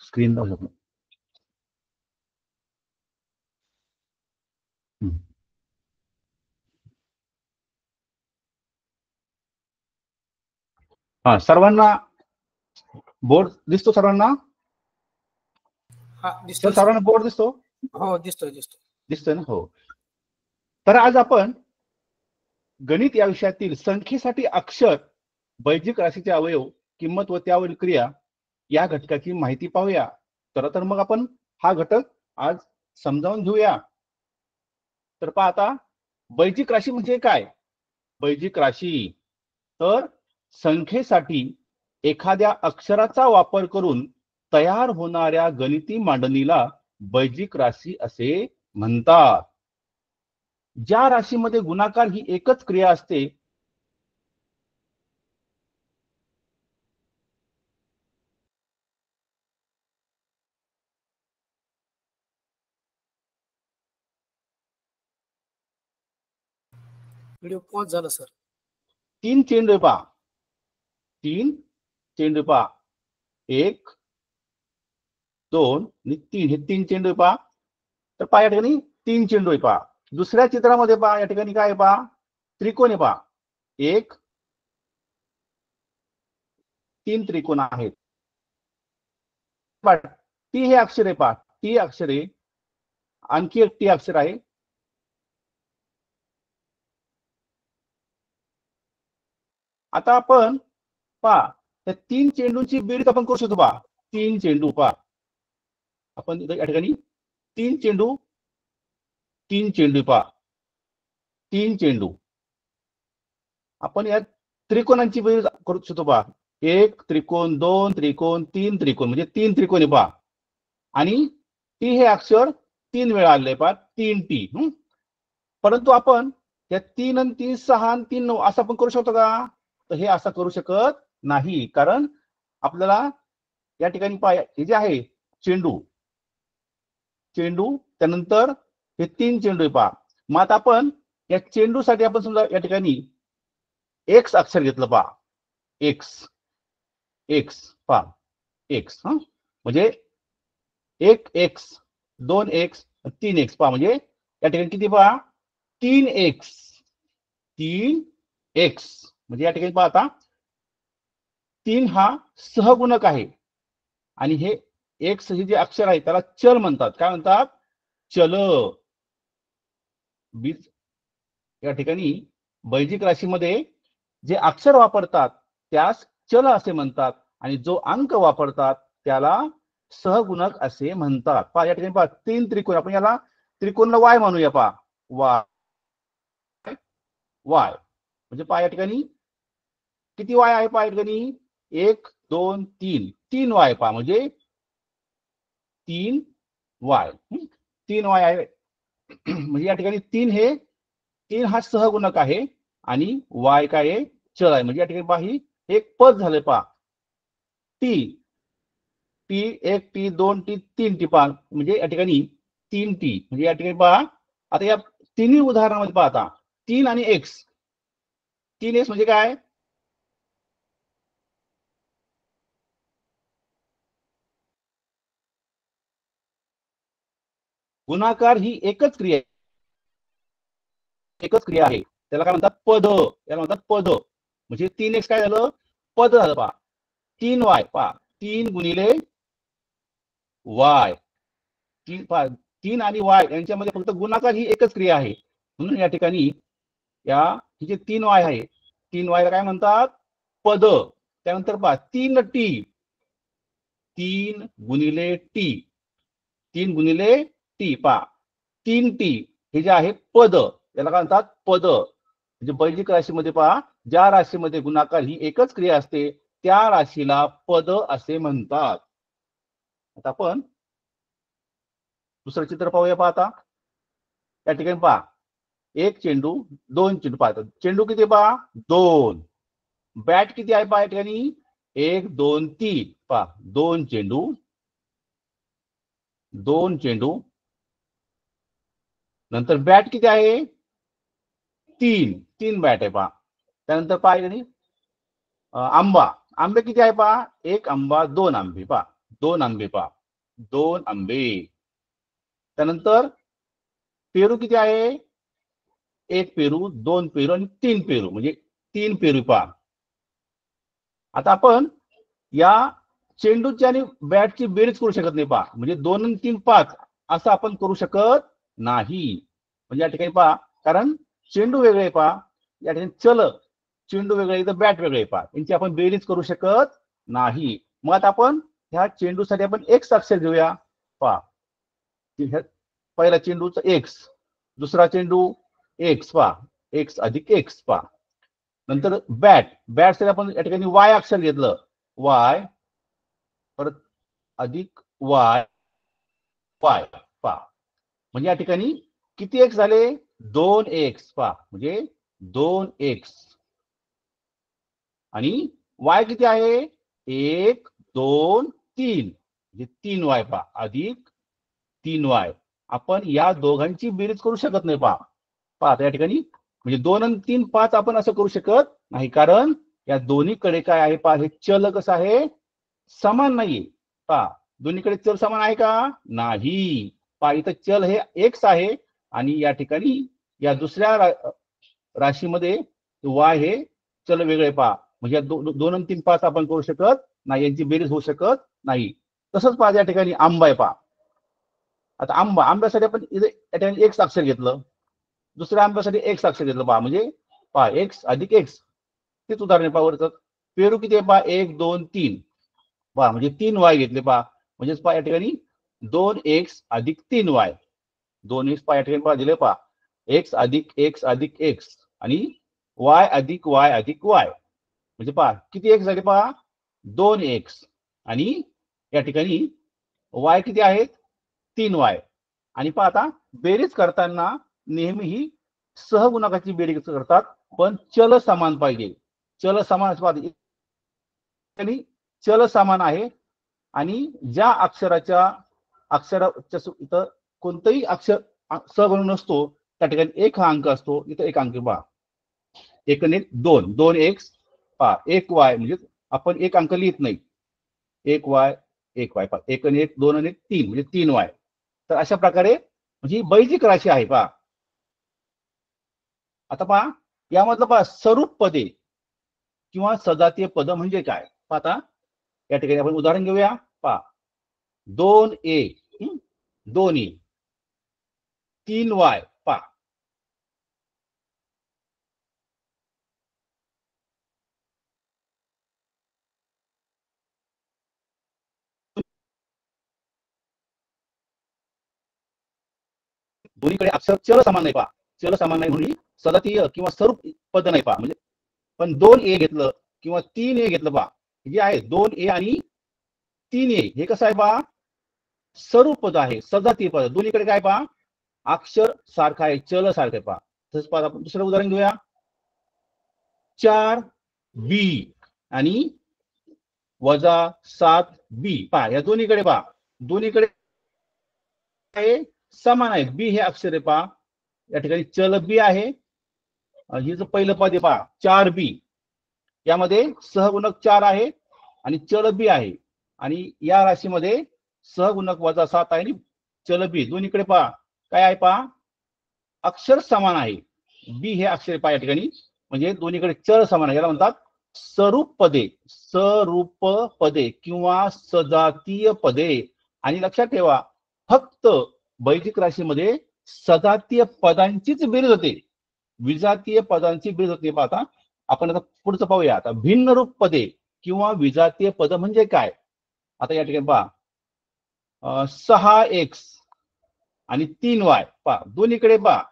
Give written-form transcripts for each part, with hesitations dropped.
Screen दाखवू शकतो. हा, सर्वांना बोर्ड दिसतो? सर्वांना दिसतोय सर्वांना बोर्ड दिसतो? हो, दिसतोय दिसतोय ना? हो. तर आज आपण गणित या विषयातील संख्येसाठी अक्षर, बैजिक राशीचे अवयव, किंमत व त्यावरील क्रिया या घटकाची माहिती पाहूया. तर मग आपण हा घटक आज समजावून घेऊया. तर पहा आता, बैजिक राशी म्हणजे काय? बैजिक राशी तर संख्येसाठी एखाद्या अक्षराचा वापर करून तयार होणाऱ्या गणिती मांडणीला बैजिक राशी असे म्हणतात. ज्या राशीमध्ये गुणाकार ही एकच क्रिया असते व्हिडिओ पॉज झाला सर. 3 चेंडू पहा, 3 चेंडू पहा, 1 2 आणि 3 हे 3 चेंडू पहा. तर पहा या ठिकाणी 3 चेंडू पहा. दुसऱ्या चित्रामध्ये पहा, या ठिकाणी काय पहा, त्रिकोण पहा, 1 3 त्रिकोण आहेत. टी हे अक्षर आहे पहा, टी अक्षरे, आणखी एक टी अक्षर आहे. आता आपण पहा, त्या 3 चेंडूंची बेरीज आपण करू शकतो. पहा 3 चेंडू पहा, आपण या ठिकाणी 3 चेंडू, 3 चेंडू पहा, 3 चेंडू. आपण या त्रिकोणांची बेरीज करू शकतो. पहा 1 त्रिकोण, 2 त्रिकोण, 3 त्रिकोण, म्हणजे 3 त्रिकोणी पहा. आणि टी हे अक्षर 3 वेळा आले पहा, 3 टी. परंतु आपण या 3 आणि 3 6 आणि 3 9 असं आपण करू शकतो का? तर हे असं करू शकत नाही, कारण आपल्याला या ठिकाणी पहा, हे जे आहे चेंडू, चेंडू त्यानंतर हे 3 चेंडू पहा. मग आता आपण या चेंडूसाठी आपण समजा या ठिकाणी एक्स अक्षर घेतलं पहा, एक्स, एक्स पहा, एक्स. म्हणजे 1 एक्स, 2 एक्स, 3 एक्स पहा. म्हणजे या ठिकाणी किती पहा, 3 एक्स, 3 एक्स. म्हणजे या ठिकाणी पहा आता 3 हा सहगुणक आहे आणि हे एक्स हे जे अक्षर आहे त्याला चल म्हणतात. काय म्हणतात? चल. बीज या ठिकाणी बैजिक राशीमध्ये जे अक्षर वापरतात त्यास चल असे म्हणतात आणि जो अंक वापरतात त्याला सहगुणक असे म्हणतात. पहा या ठिकाणी पहा 3 त्रिकोण, आपण याला त्रिकोणला वाय म्हणूया. पहा वाय, वाय म्हणजे पहा या ठिकाणी किती वाय आहे? पहा या ठिकाणी 1 2 3, 3 वाय पहा, म्हणजे 3 वाय, 3 वाय आहे. म्हणजे या ठिकाणी 3 हा सहगुणक आहे आणि वाय काय आहे? चल आहे. म्हणजे या ठिकाणी पहा ही एक पद झाले. पहा T, T 1 T 2 T 3 T पहा, म्हणजे या ठिकाणी 3 टी. म्हणजे या ठिकाणी पहा आता या तिन्ही उदाहरणामध्ये पहा, आता 3 आणि एक्स, 3 एक्स म्हणजे काय? गुणाकार ही एकच क्रिया आहे. त्याला काय म्हणतात? पद. याला म्हणतात पद. म्हणजे 3 एक्स काय झालं? पद झालं. पहा 3 वाय पहा, 3 गुणिले वाय, 3 आणि वाय यांच्यामध्ये फक्त गुणाकार ही एकच क्रिया आहे. म्हणून या ठिकाणी या जे 3 वाय आहे, 3 वायला काय म्हणतात? पद. त्यानंतर पहा 3 टी, 3 गुणिले टी, 3 गुणिले टी पहा 3 टी हे जे आहे पद, याला काय म्हणतात? पद. म्हणजे बैजिक राशीमध्ये पहा, ज्या राशीमध्ये गुणाकार ही एकच क्रिया असते त्या राशीला पद असे म्हणतात. आता आपण दुसरं चित्र पाहूया. पहा आता या ठिकाणी पहा 1 चेंडू, 2 चेंडू. पाहतात चेंडू किती पहा? 2. बॅट किती आहे? पहा या ठिकाणी 1 2 3 पहा 2 चेंडू, 2 चेंडू. नंतर बॅट किती आहे? 3 बॅट आहे. पहा त्यानंतर पहा या ठिकाणी आंबा, आंबे किती आहे? पहा 1 आंबा, 2 आंबे. पहा 2 आंबे. पहा 2 आंबे. त्यानंतर पेरू किती आहे? 1 पेरू, 2 पेरू आणि 3 पेरू, म्हणजे 3 पेरू पहा. आता आपण या चेंडूची आणि बॅटची बेरीज करू शकत नाही पहा, म्हणजे 2 आणि 3 5 असं आपण करू शकत नाही. म्हणजे या ठिकाणी पहा, कारण चेंडू वेगळे पहा, या ठिकाणी चेंडू वेगळे, इथं बॅट वेगळे पहा, यांची आपण बेरीज करू शकत नाही. मग आता आपण ह्या चेंडूसाठी आपण एक्स अक्षर घेऊया पहा. पहिला चेंडूचा एक्स, दुसरा चेंडू एक्स पहा, एक्स अधिक एक्स पहा. नंतर बॅटसाठी आपण या ठिकाणी वाय अक्षर घेतलं, वाय, परत अधिक वाय, वाय पहा. म्हणजे या ठिकाणी किती एक्स झाले? 2 एक्स पहा, म्हणजे 2 एक्स. आणि वाय किती आहे? 1 2 3, म्हणजे 3 वाय पहा, अधिक 3 वाय. आपण या दोघांची बेरीज करू शकत नाही पहा. पहा या ठिकाणी, म्हणजे 2 आणि 3 5 आपण असं करू शकत नाही, कारण या दोन्हीकडे काय आहे पहा, हे चल कसं आहे? समान नाहीये पहा. दोन्हीकडे चल समान आहे का? नाही पहा. इथं चल हे एक्स आहे आणि या ठिकाणी या दुसऱ्या राशीमध्ये वाय हे चल वेगळे पहा. म्हणजे 2 आणि 3 5 आपण करू शकत नाही, यांची बेरीज होऊ शकत नाही. तसंच पहा या ठिकाणी आंबा आहे पहा. आता आंब्यासाठी आपण इथे या ठिकाणी एक्स अक्षर घेतलं, दुसऱ्या आंब्यासाठी एक्स अक्षर घेतलं पहा, म्हणजे पहा एक्स अधिक एक्स. तेच उदाहरण पहा वरचं. पेरू किती आहे पहा? 1 2 3 पहा, म्हणजे 3 वाय घेतले पहा. म्हणजेच पहा या ठिकाणी 2 एक्स अधिक 3 वाय. 2 एक्स पहा या ठिकाणी पहा दिले पहा, एक्स अधिक एक्स आणि वाय अधिक वाय. म्हणजे पहा किती एक्स झाले पहा? 2 एक्स. आणि या ठिकाणी वाय किती आहेत? 3 वाय. आणि पहा आता बेरीज करताना नेहमी ही सहगुणकाची बेरीज करतात, पण चल समान पाहिजे. चल समान पाहिजे, चल समान आहे आणि ज्या अक्षराच्या इथं कोणतंही अक्षर सहगुणक नसतो, त्या ठिकाणी एक हा अंक असतो. इथं एक अंक पहा, 1 आणि 1 2, 2 एक्स पहा, 1 वाय, म्हणजे आपण एक अंक लिहित नाही. 1 वाय पहा, 1 आणि 1 2 आणि 3, म्हणजे 3 वाय. तर अशा प्रकारे म्हणजे बैजिक राशी आहे पहा. आता पहा यामधलं पहा स्वरूप पदे किंवा सजातीय पद म्हणजे काय? आता या ठिकाणी आपण उदाहरण घेऊया पहा. 2a 2a, 3y पहा. दोन्हीकडे अक्षर चल समान नाही पहा. चल समान नाही म्हणून सजातीय किंवा स्वरूप पद नाही पहा. म्हणजे पण 2a घेतलं किंवा 3a घेतलं पहा, जे आहे 2a आणि 3a हे कसं आहे पहा? स्वरूप पद आहे, सजातीय पद. दोन्हीकडे काय पहा? अक्षर सारखा आहे, चल सारखं आहे पहा. तसंच पहा आपण दुसरं उदाहरण घेऊया. 4b आणि वजा 7b पहा, या दोन्हीकडे पहा, दोन्हीकडे समान आहे. बी हे अक्षर आहे पहा. या ठिकाणी चल बी आहे. हे जो पहिलं पद आहे पहा 4b, यामध्ये सहगुणक 4 आहे आणि चल बी आहे. आणि या राशीमध्ये सहगुणक वजा 7 आहे आणि चल बी. दोन्हीकडे पहा काय आहे पहा? अक्षर समान आहे. बी हे अक्षर पहा या ठिकाणी, म्हणजे दोन्हीकडे चल समान आहे. याला म्हणतात स्वरूप पदे किंवा सजातीय पदे. आणि लक्षात ठेवा, फक्त बैजिक राशीमध्ये सजातीय पदांचीच बेरीज होते, विजातीय पदांची बेरीज होते. आता आपण आता पुढचं पाहूया. आता भिन्न रूप पदे किंवा विजातीय पद म्हणजे काय? आता या ठिकाणी पहा 6x आणि 3y पहा, दोन्हीकडे पहा.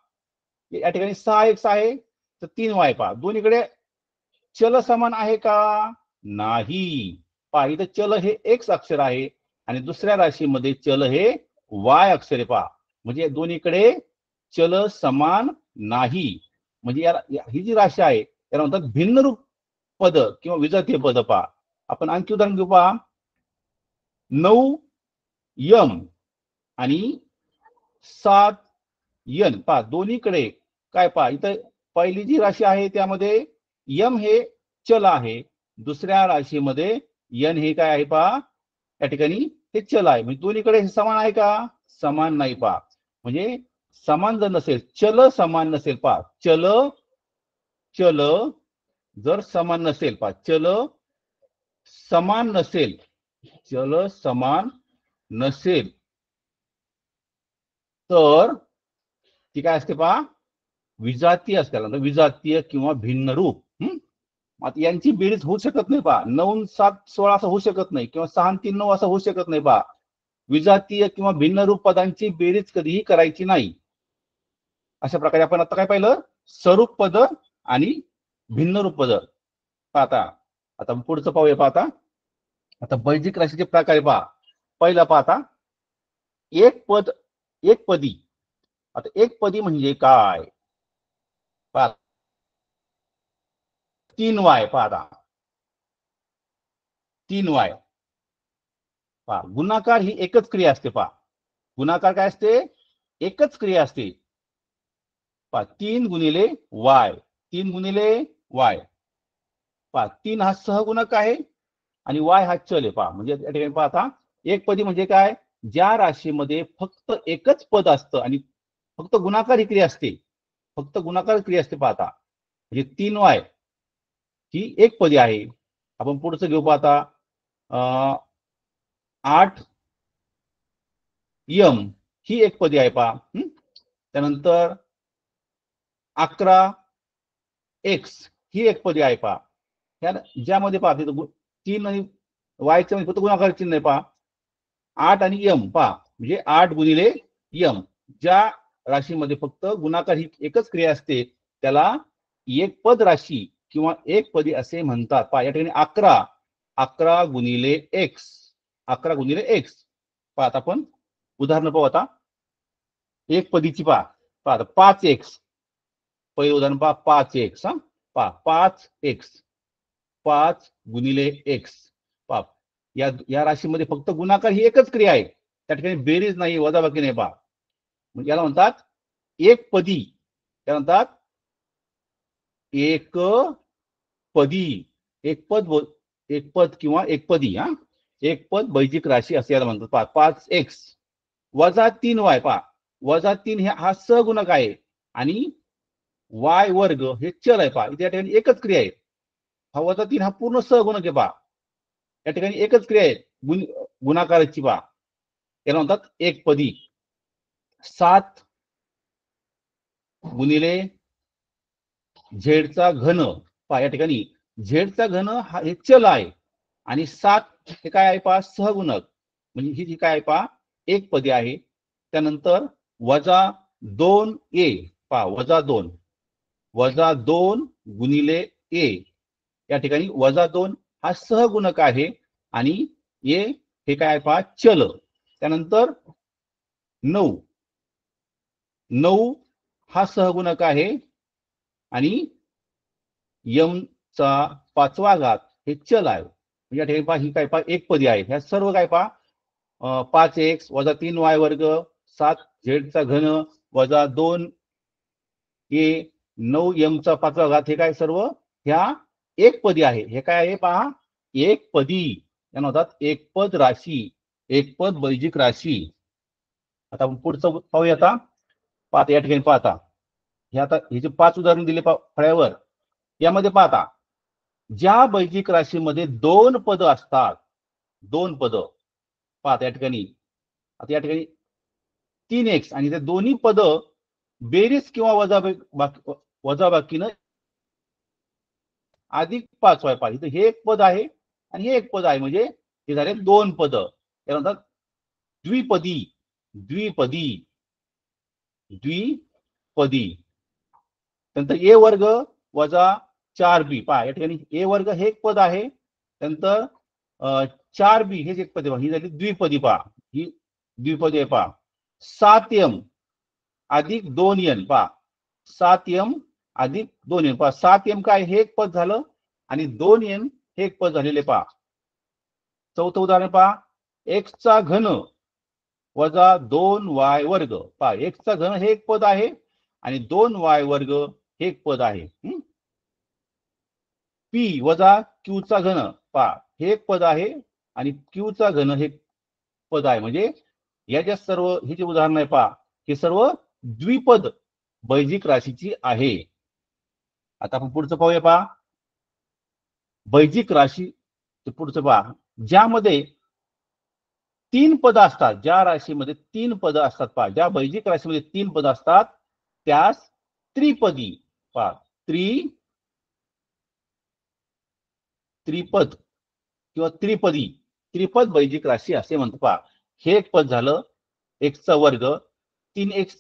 या ठिकाणी 6x आहे तर 3y पहा, दोन्हीकडे चल समान आहे का? नाही पहा. इथं चल हे एक्स अक्षर आहे आणि दुसऱ्या राशीमध्ये चल हे वाय अक्षर आहे पहा. म्हणजे दोन्हीकडे चल समान नाही. म्हणजे ही जी राशी आहे त्याला म्हणतात भिन्न रूप पद किंवा विजातीय पद पहा. आपण आणखी उदाहरण घेऊ पहा. 9m आणि 7n पहा, दोन्हीकडे काय पहा. इथं पहिली जी राशी आहे त्यामध्ये यम हे चल आहे, दुसऱ्या राशीमध्ये n हे काय आहे पहा, या ठिकाणी हे चल आहे. म्हणजे दोन्हीकडे हे समान आहे का? समान नाही पहा. म्हणजे समान जर नसेल, चल समान नसेल पहा, चल चल जर समान नसेल पहा, चल समान नसेल, चल समान नसेल तर ती काय असते पहा, विजातीय असते. विजातीय किंवा भिन्न रूप. आता यांची बेरीज होऊ शकत नाही पहा. 9 7 16 असं होऊ शकत नाही, किंवा 6 3 9 असं होऊ शकत नाही पहा. विजातीय किंवा भिन्न रूप पदांची बेरीज कधीही करायची नाही. अशा प्रकारे आपण आता काय पाहिलं, स्वरूप पद आणि भिन्न रूप पद. पाहता आता पुढचं पाहूया. पाहता आता बैजिक राशीचे प्रकार पहा. पहिला पाहता एक पद एक पदी. आता एक पदी म्हणजे काय पहा, 3y. पाहता 3y पहा. गुणाकार ही एकच क्रिया असते पहा. गुणाकार काय असते? एकच क्रिया असते पहा. 3 गुणिले y, 3 गुणिले y पहा. 3 हा सहगुणक आहे आणि y हा चल आहे पहा. म्हणजे या ठिकाणी पाहता एक पदी म्हणजे काय, ज्या राशीमध्ये फक्त एकच पद असतं आणि फक्त गुणाकार ही क्रिया असते, फक्त गुणाकार क्रिया असते. पाहता म्हणजे 3y ही एक पदी आहे. आपण पुढचं घेऊ. पाहता 8m ही एक पदी आहे पहा. त्यानंतर 11x ही एक पदी आहे पहा. ज्यामध्ये पहा 3 आणि वायच्या मध्ये फक्त गुणाकार चिन्ह आहे पहा. 8 आणि m पहा, म्हणजे 8 गुणिले m. ज्या राशीमध्ये फक्त गुणाकार ही एकच क्रिया असते त्याला एक पद राशी किंवा एक पदी असे म्हणतात पहा. या ठिकाणी 11 गुणिले x, 11 गुणिले x. पहा आता आपण उदाहरण पाहू. आता एक पदीची पहा. पहा 5x. पहिले उदाहरण पहा 5x. पहा 5x, 5 गुणिले x. पहा या राशीमध्ये फक्त गुणाकार ही एकच क्रिया आहे, त्या ठिकाणी बेरीज नाही, वजाबाकी नाही पहा. याला म्हणतात एक पदी. त्या म्हणतात एक पदी. एक पद किंवा एक पदी. एक पद बैजिक राशी असे याला म्हणतात. पहा 5x वजा 3y. पहा वजा 3 हा सहगुणक आहे आणि y वर्ग हे चल आहे पहा. इथे या ठिकाणी एकच क्रिया आहे. हा वजा 3 हा पूर्ण सहगुणक आहे पहा. या ठिकाणी एकच क्रिया आहे गुणाकाराची पहा. याला म्हणतात एक पदी. 7 गुणिले झेडचा घन. पहा या ठिकाणी झेडचा घन हा हे चल आहे आणि 7 हे काय आहे पहा, सहगुणक. म्हणजे ही जी काय आहे पहा, एक पदी आहे. त्यानंतर वजा 2a. पहा वजा 2 गुणिले a. या ठिकाणी वजा 2 हा सहगुणक आहे आणि a हे काय आहे पहा, चल. त्यानंतर 9 हा सहगुणक आहे आणि m चा 5वा घात हे चल आहे. या ठिकाणी पहा ही काय पहा, एक पदी आहे. ह्या सर्व काय पहा 5x वजा 3y वर्ग 7 झेडचा घन वजा 2a 9m चा 5वा घात हे काय सर्व ह्या एक पदी आहे. हे काय आहे पहा, एक पदी. यांना म्हणतात एक पद राशी, एक पद बैजिक राशी. आता आपण पुढचं पाहूया. आता पाहता या ठिकाणी पाहता हे आता हे जे 5 उदाहरण दिले फळ्यावर, यामध्ये पाहता ज्या बैजिक राशीमध्ये 2 पद असतात, 2 पद. पाहता या ठिकाणी आता या ठिकाणी 3x आणि ते दोन्ही पद बेरीज किंवा वजाबाकीनं अधिक 5y. पहा इथे हे एक पद आहे आणि हे एक पद आहे, म्हणजे हे झाले 2 पद. त्याला म्हणतात द्विपदी. द्विपदी द्विपदी. नंतर a वर्ग वजा 4b. पहा या ठिकाणी a वर्ग हे एक पद आहे, नंतर 4b हे एक पद. ही झाली द्विपदी. पहा ही द्विपदी आहे. पहा 7m अधिक 2n. पहा 7m अधिक 2n. पहा 7m काय हे एक पद झालं आणि 2n हे एक पद झालेले. पहा चौथं उदाहरण पहा x चा घन वजा 2y वर्ग. पहा x चा घन हे एक पद आहे आणि 2y वर्ग हे एक पद आहे. p वजा q चा घन. पहा हे एक पद आहे आणि q चा घन हे पद आहे. म्हणजे या ज्या सर्व हे जे उदाहरण आहे पहा, हे सर्व द्विपद बैजिक राशीची आहे. आता आपण पुढचं पाहूया पहा. बैजिक राशी पुढचं पहा, ज्यामध्ये 3 पद असतात, ज्या राशीमध्ये 3 पद असतात पहा, ज्या बैजिक राशीमध्ये 3 पद असतात त्यास त्रिपदी पहा, त्रिपद किंवा त्रिपद बैजिक राशी असे म्हणतो पहा. हे एक पद झालं, एक्सचा वर्ग, 3x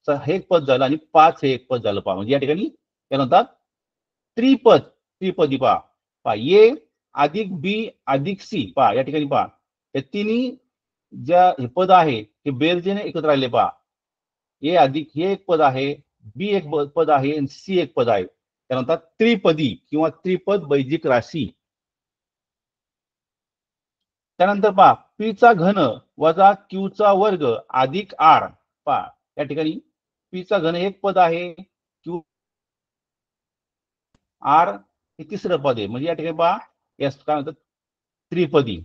हे एक पद झालं आणि 5 हे एक पद झालं पहा. म्हणजे या ठिकाणी काय म्हणतात त्रिपदी पहा. ए अधिक बी अधिक सी पहा, या ठिकाणी पहा हे तिन्ही ज्या हे पद आहे हे बेरजेने एकत्र आले पहा. ए अधिक हे एक पद आहे, बी एक पद आहे आणि सी एक पद आहे. त्यानंतर त्रिपदी किंवा त्रिपद बैजिक राशी. त्यानंतर पहा पीचा घन वजा क्यूचा वर्ग अधिक आर पहा, या ठिकाणी पीचा घन एक पद आहे, क्यू आर हे तिसरं पद आहे. म्हणजे या ठिकाणी पहा यास काय म्हणतात त्रिपदी.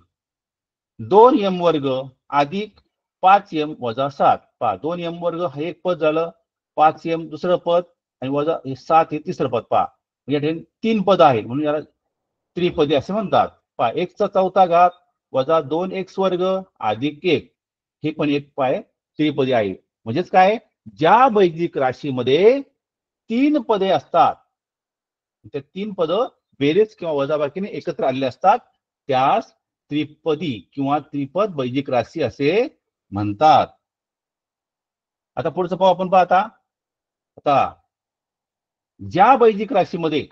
2m वर्ग अधिक 5m वजा 7 पहा, 2m वर्ग हे एक पद झालं, 5m दुसरं पद आणि वजा हे 7 हे तिसरं पद पहा. या ठिकाणी 3 पद आहेत म्हणून याला त्रिपदी असे म्हणतात पहा. 1चा चौथा घात वजा 2x वर्ग अधिक 1 हे पण एक पाय त्रिपदी आहे. म्हणजेच काय, ज्या बैजिक राशीमध्ये 3 पदे असतात, त्या 3 पद बेरीज किंवा वजाबाकीने एकत्र आलेले असतात त्यास त्रिपदी किंवा त्रिपद बैजिक राशी असे म्हणतात. आता पुढचं पाहू आपण पाहता. आता ज्या बैजिक राशीमध्ये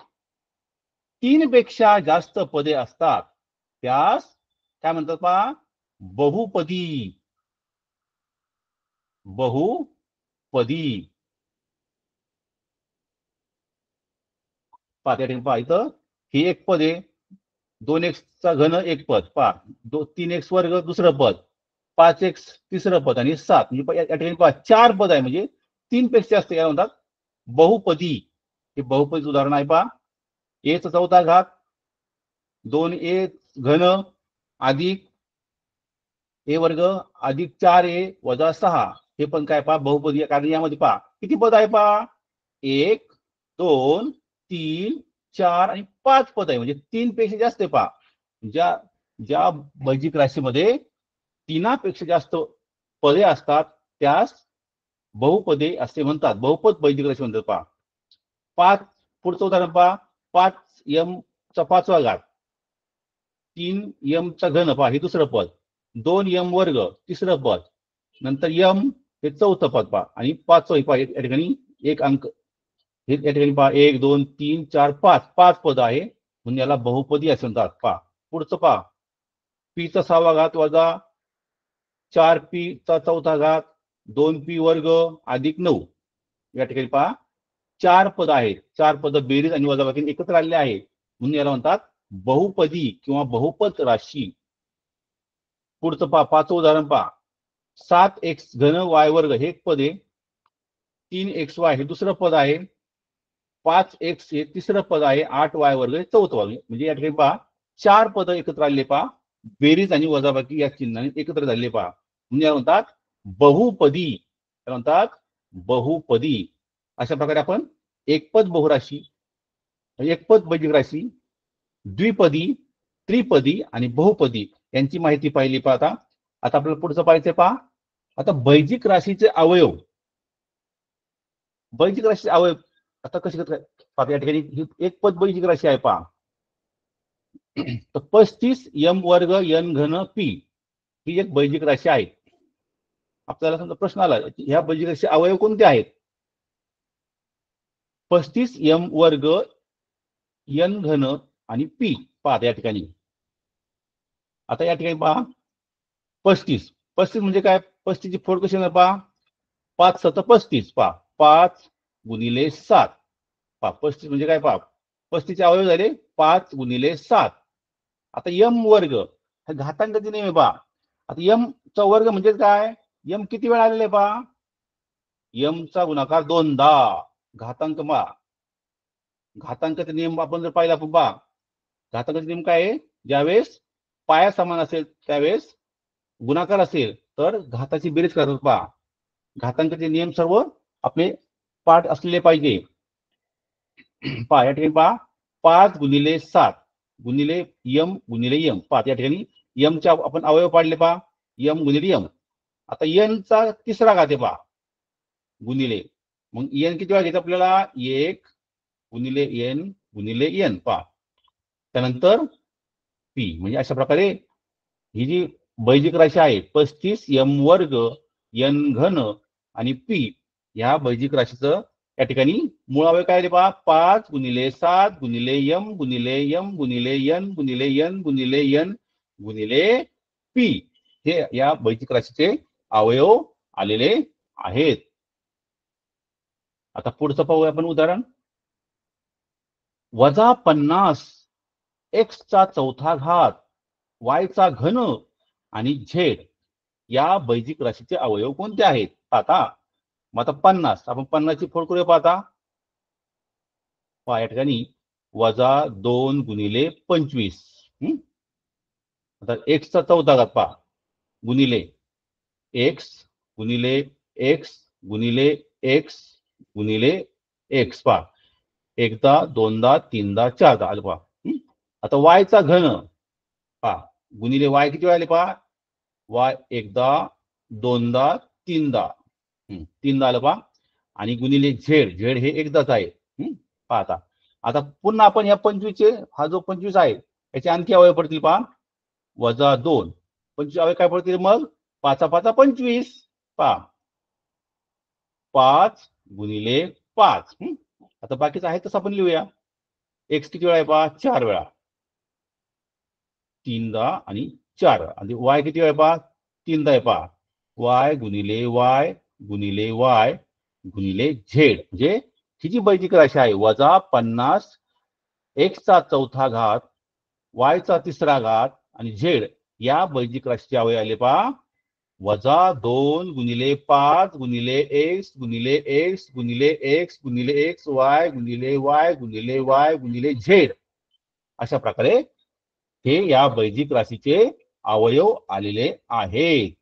3 पेक्षा जास्त पदे असतात त्यास काय म्हणतात पहा, बहुपदी. पहा त्या ठिकाणी पहा, इथं ही एक पद आहे, 2x चा घन एक पद पहा, 3x वर्ग दुसरं पद, 5x तिसरं पद आणि 7 म्हणजे या ठिकाणी पहा 4 पद आहे. म्हणजे 3 पेक्षा जास्त काय म्हणतात बहुपदी. हे बहुपदीचं उदाहरण आहे पहा. ए चा चौथा घात 2a घन अधिक ए वर्ग अधिक 4a वजा 6 हे पण काय पहा बहुपदी. कारण यामध्ये पहा किती पद आहे पहा, 1 2 3 4 आणि 5 पद आहे. म्हणजे 3 पेक्षा जास्त आहे पहा. ज्या बैजिक राशीमध्ये 3 पेक्षा जास्त पदे असतात त्यास बहुपदे असे म्हणतात, बहुपद बैजिक राशी म्हणतात पहा. 5 पुढचं उदाहरण पहा, 5m चा 5वा घात 3m चा घन पहा हे दुसरं पद, 2m वर्ग तिसरं पद, नंतर m हे चौथं पद पहा आणि 5वं पहा. या ठिकाणी एक अंक हे या ठिकाणी पहा 1 2 3 4 5 पद आहे म्हणून याला बहुपदी असे म्हणतात पहा. पुढचं पहा, p चा 6वा घात वजा 4p चा चौथा घात 2p वर्ग अधिक 9 या ठिकाणी पहा 4 पद आहेत. 4 पद बेरीज आणि वजाबाकी एकत्र आलेले आहे म्हणून याला म्हणतात बहुपदी किंवा बहुपद राशी. पुढचं पहा, 5वं उदाहरण पहा, 7x घन y वर्ग हे एक पद आहे, 3xy हे दुसरं पद आहे, 5x हे तिसरं पद आहे, 8y वर्ग हे चौथं पद. म्हणजे या ठिकाणी पहा 4 पद एकत्र आलेले पहा, बेरीज आणि वजाबाकी या चिन्हाने एकत्र झालेले पहा म्हणजे म्हणतात बहुपदी. म्हणतात बहुपदी. अशा प्रकारे आपण एकपद बहुराशी, एकपद बैजिक राशी, द्विपदी, त्रिपदी आणि बहुपदी यांची माहिती पाहिली पाहता. आता आपल्याला पुढचं पाहायचंय पहा. आता बैजिक राशीचे अवयव, बैजिक राशीचे अवयव आता कसे पाहता. या ठिकाणी एक पद बैजिक राशी आहे पहा, तर 35m वर्ग n घन p ही एक बैजिक राशी आहे. आपल्याला समजा प्रश्न आला ह्या बैजिक राशीचे अवयव कोणते आहेत, 35m वर्ग n घन आणि p पहा या ठिकाणी. आता या ठिकाणी पहा 35 म्हणजे काय, 35 ची फोड कशी पहा, 5 7 35 पहा, 5 गुणिले 7 पहा 35 म्हणजे काय पहा, 35 चे अवयव झाले 5 गुणिले 7. आता m वर्ग हा घातांकाचे नियम आहे पहा. आता m चा वर्ग म्हणजे काय, m किती वेळा आलेले पहा, m चा गुणाकार 2दा. घातांक पहा, घातांकाचा नियम आपण जर पाहिला पहा, घातांकाचा नियम काय आहे, ज्यावेळेस पाया समान असेल त्यावेळेस गुणाकार असेल तर घाताची बेरीज करतात पहा. घातांकाचे नियम सर्व आपले पाठ असलेले पाहिजे. पहा या ठिकाणी पहा 5 गुणिले 7 गुणिले यम गुणिले यम. पहा या ठिकाणी यमच्या आपण अवयव पाडले पहा, यम गुणिले यम. आता n चा तिसरा घात आहे पहा गुणिले, मग n किती वेळा घ्यायचं आपल्याला 1 गुणिले n गुणिले n. पहा त्यानंतर p. म्हणजे अशा प्रकारे ही जी बैजिक राशी आहे 35m वर्ग n घन आणि p या बैजिक राशीचं या ठिकाणी मूळ अवयव काय पहा 5 गुणिले 7 गुणिले m गुणिले m गुणिले n गुणिले n गुणिले n गुणिले p हे या बैजिक राशीचे अवयव आलेले आहेत. आता पुढचं पाहूया आपण उदाहरण. -50 x चा चौथा घात y चा घन आणि z या बैजिक राशीचे अवयव कोणते आहेत. आता मग आता 50 आपण 50 ची फोड करूया. पाहता या ठिकाणी -2 गुणिले 25. आता x चा चौथा घात पहा गुणिले x गुणिले x गुणिले x गुणिले x. पहा एकदा दोनदा तीनदा चारदा आलं पहा. आता y चा घन पहा गुणिले y किती वेळा आले पहा y एकदा दोनदा तीनदा तीनदा आलं पहा. आणि गुणिले झेड, झेड हे एकदाच आहे. पहा आता पुन्हा आपण या 25 चे हा जो 25 आहे याचे आणखी अवयव पडतील पहा -2. 25 अवयव काय पडतील मग 5 5 25. पहा 5 गुणिले 5. आता बाकीचं आहे तसं आपण लिहूया. x किती वेळा आहे पहा 4 वेळा, तीनदा आणि 4 वेळा. आणि y किती वेळा आहे पहा तीनदा आहे. पहा y गुणिले y गुणिले y गुणिले झेड. म्हणजे ही जी बैजिक राशी आहे -50 x चा चौथा घात y चा तिसरा घात आणि झेड या बैजिक राशीचे अवयव आले पहा -2 गुणिले 5 गुणिले x गुणिले x गुणिले x गुणिले x y गुणिले y गुणिले y गुणिले झेड. अशा प्रकारे हे या बैजिक राशीचे अवयव आलेले आहेत.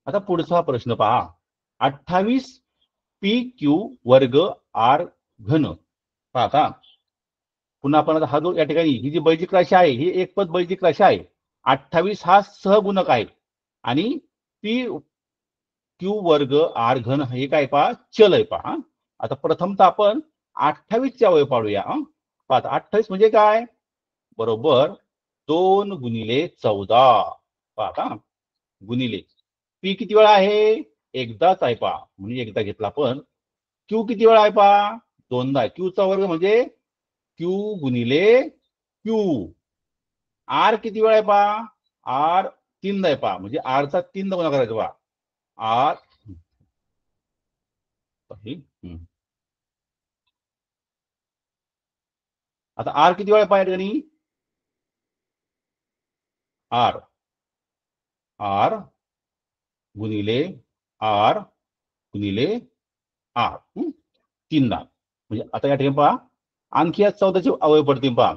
आता पुढचा प्रश्न पहा 28 pq वर्ग r घन. पहा पुन्हा आपण हा जो या ठिकाणी ही जी बैजिक राशी आहे ही एकपद बैजिक राशी आहे. 28 हा सहगुणक आहे आणि p q वर्ग r घन हे काय पहा चल आहे. पहा आता प्रथमतः आपण 28 चे अवयव पाडूया. पहा 28 म्हणजे काय बरोबर 2 गुणिले 14. पहा गुणिले p किती वेळा आहे एकदाच आहे. पहा म्हणजे एकदा घेतला. पण q किती वेळा आहे पहा दोनदा आहे. q चा वर्ग म्हणजे q गुणिले q. r किती वेळा आहे पहा r तीनदा आहे. पहा म्हणजे r चा तीनदा गुणा करायचा. पहा r आता r किती वेळा पाहिजे आणि r r गुणिले r गुणिले r तीनदा. म्हणजे आता या ठिकाणी पहा आणखी या 14चे अवयव पडतील. पहा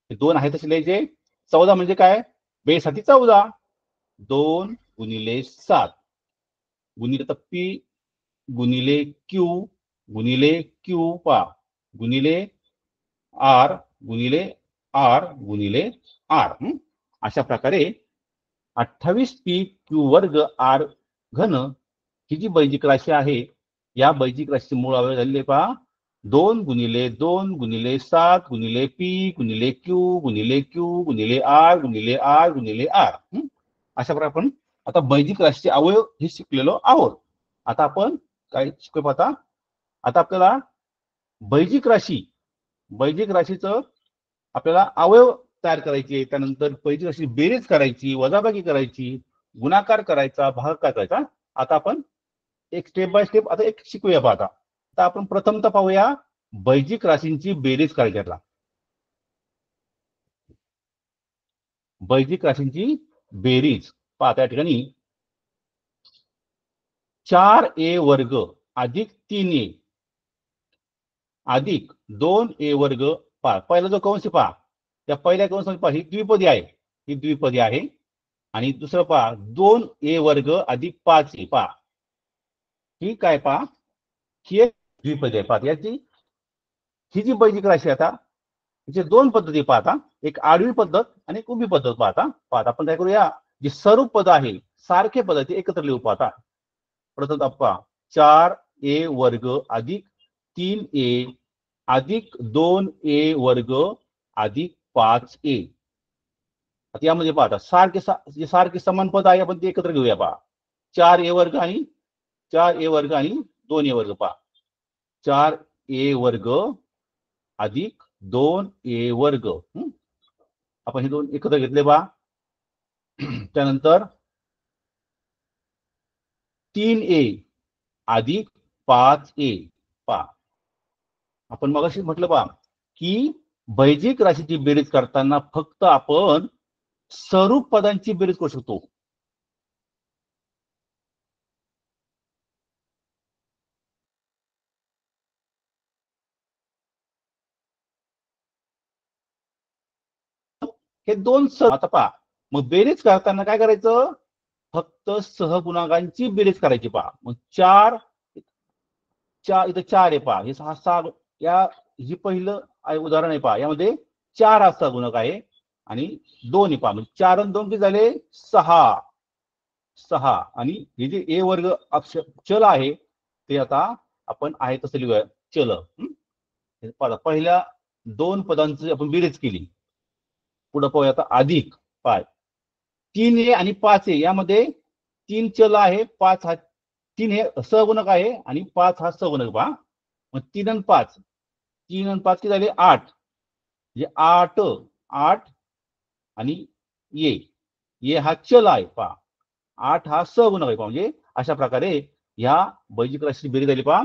हे दोन आहे तसे लिहायचे. 14 म्हणजे काय बेसाठी 14. 2 गुणिले 7 गुणिले आता p गुणिले q गुणिले q. पहा गुणिले r गुणिले r गुणिले r. अशा प्रकारे 28 pq वर्ग r घन ही जी बैजिक राशी आहे या बैजिक राशीचे मूळ अवयव झालेले पहा 2 गुणिले 2 गुणिले 7 गुणिले p गुणिले q गुणिले q गुणिले r गुणिले r गुणिले r. अशा प्रकारे आपण आता बैजिक राशीचे अवयव हे शिकलेलो आहोत. आता आपण काय शिकू पाहता. आता आपल्याला बैजिक राशीचं आपल्याला अवयव तयार करायचे, त्यानंतर बैजिक राशी बेरीज करायची, वजाबाकी करायची, गुणाकार करायचा, भागाकार करायचा. आता आपण एक स्टेप बाय स्टेप आता एक शिकूया. पाहता आता आपण प्रथमतः पाहूया बैजिक राशींची बेरीज करायची. बैजिक राशींची बेरीज पाहता या ठिकाणी 4a वर्ग अधिक 3a अधिक 2a वर्ग. पहा पहिला जो कंस पहा त्या पहिल्या कंसामध्ये पहा ही द्विपदी आहे. ही द्विपदी आहे. आणि दुसरं पहा 2a वर्ग अधिक 5a पहा ही काय पहा ही एक द्विपदी आहे पहा याची ही जी बैजिक राशी आता तिचे दोन पद्धती पाहता एक आडवी पद्धत आणि एक उभी पद्धत पाहता आपण काय करूया जे स्वरूप पद आहे सारखे पद्धती एकत्र लिहू पाहता प्रथम पहा 4a वर्ग अधिक 3a अधिक 2a वर्ग अधिक 5a आता यामध्ये पाहता सारखे समान पद आहे आपण ते एकत्र घेऊया पहा 4a वर्ग आणि 4a वर्ग आणि 2a वर्ग पहा 4a वर्ग अधिक 2a वर्ग आपण हे दोन एकत्र घेतले पहा त्यानंतर 3a अधिक 5a पहा आपण मगाशी म्हटलं पहा की बैजिक राशीची बेरीज करताना फक्त आपण स्वरूप पदांची बेरीज करू शकतो हे दोन आता पहा मग बेरीज करताना काय करायचं फक्त सहगुणांकांची बेरीज करायची पहा मग 4 इथं 4 आहे पहा हे 6 या ही पहिलं उदाहरण आहे पहा यामध्ये 4 हा सहगुणक आहे आणि 2 आहे पहा म्हणजे 4 आणि 2 किती झाले 6 आणि हे जे a वर्ग चल आहे ते आता आपण आहे तसं लिहूया चल पहिल्या दोन पदांची आपण बेरीज केली पुढे पाहूया आता अधिक पाय 3a आणि 5a यामध्ये 3 चल आहे 5 हा 3 हे सहगुणक आहे आणि 5 हा सहगुणक पहा मग 3 आणि 5 किती झाले 8 म्हणजे 8 आणि ये हा चल आहे पहा 8 हा सहगुणक आहे पहा म्हणजे अशा प्रकारे ह्या बैजिक राशीची बेरीज झाली पहा